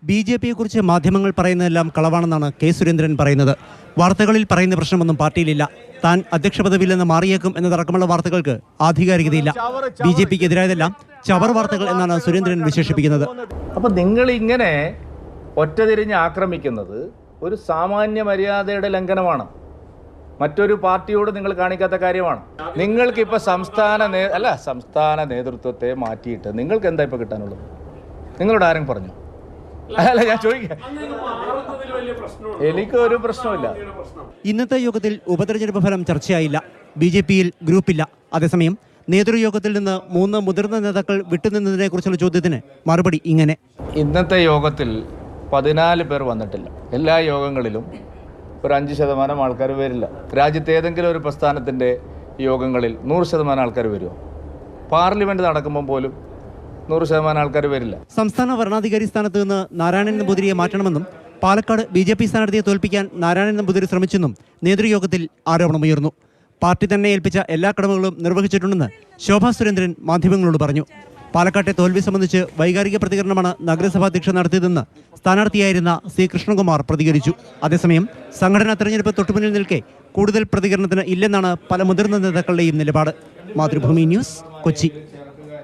ബി.ജെ.പിയെക്കുറിച്ച് മാധ്യമങ്ങൾ പറയുന്നതെല്ലാം കളവാണെന്നാണ് കെ സുരേന്ദ്രൻ പറയുന്നത്. വാർത്തകളിൽ പറയുന്ന പ്രശ്നമൊന്നും പാർട്ടിയിലില്ല. താൻ അധ്യക്ഷ പദവിയിൽ നിന്ന് മാറിയേക്കും എന്നതടക്കമുള്ള വാർത്തകൾക്ക് ആധികാരികതയില്ല. ബി.ജെ.പിക്ക് എതിരായതെല്ലാം ചവർ വാർത്തകൾ എന്നാണ് സുരേന്ദ്രൻ വിശേഷിപ്പിക്കുന്നത്. അപ്പം നിങ്ങൾ ഇങ്ങനെ ഒറ്റതിരിഞ്ഞ് ആക്രമിക്കുന്നത് ഒരു സാമാന്യ മര്യാദയുടെ ലംഘനമാണ്. മറ്റൊരു പാർട്ടിയോട് നിങ്ങൾ കാണിക്കാത്ത കാര്യമാണ്. നിങ്ങൾക്കിപ്പോൾ സംസ്ഥാന നേതൃത്വത്തെ മാറ്റിയിട്ട് നിങ്ങൾക്ക് എന്താ ഇപ്പോൾ കിട്ടാനുള്ളത്? നിങ്ങളോട് ആരും പറഞ്ഞു? അല്ല, ഞാൻ ചോദിക്കാം. എനിക്കൊരു പ്രശ്നമില്ല. ഇന്നത്തെ യോഗത്തിൽ ഉപതെരഞ്ഞെടുപ്പ് ഫലം ചർച്ചയായില്ല. ബി.ജെ.പിയിൽ ഗ്രൂപ്പില്ല. അതേസമയം നേതൃയോഗത്തിൽ നിന്ന് 3 മുതിർന്ന നേതാക്കൾ വിട്ടുനിന്നതിനെ കുറിച്ചുള്ള ചോദ്യത്തിന് മറുപടി ഇങ്ങനെ: ഇന്നത്തെ യോഗത്തിൽ 14 പേർ വന്നിട്ടില്ല. എല്ലാ യോഗങ്ങളിലും ഒരു 5% ആൾക്കാർ വരില്ല. രാജ്യത്തെ ഏതെങ്കിലും ഒരു പ്രസ്ഥാനത്തിൻ്റെ യോഗങ്ങളിൽ 100% ആൾക്കാർ വരുമോ? പാർലമെൻറ്റ് നടക്കുമ്പോൾ പോലും 100% ആൾക്കാർ വരില്ല. സംസ്ഥാന ഭരണാധികാരി സ്ഥാനത്ത് നിന്ന് നാരായണൻ നമ്പൂതിരിയെ മാറ്റണമെന്നും പാലക്കാട് ബി.ജെ.പി സ്ഥാനാർത്ഥിയെ തോൽപ്പിക്കാൻ നാരായണൻ നമ്പൂതിരി ശ്രമിച്ചെന്നും നേതൃയോഗത്തിൽ ആരോപണമുയർന്നു. പാർട്ടി തന്നെ ഏൽപ്പിച്ച എല്ലാ കടമകളും നിർവഹിച്ചിട്ടുണ്ടെന്ന് ശോഭാ സുരേന്ദ്രൻ മാധ്യമങ്ങളോട് പറഞ്ഞു. പാലക്കാട്ടെ തോൽവി സംബന്ധിച്ച് വൈകാരിക പ്രതികരണമാണ് നഗരസഭാധ്യക്ഷ നടത്തിയതെന്ന് സ്ഥാനാർത്ഥിയായിരുന്ന സി കൃഷ്ണകുമാർ പ്രതികരിച്ചു. അതേസമയം സംഘടനാ തെരഞ്ഞെടുപ്പ് തൊട്ടുമുന്നിൽ നിൽക്കെ കൂടുതൽ പ്രതികരണത്തിന് ഇല്ലെന്നാണ് പല മുതിർന്ന നേതാക്കളുടെയും നിലപാട്. മാതൃഭൂമി ന്യൂസ്, കൊച്ചി.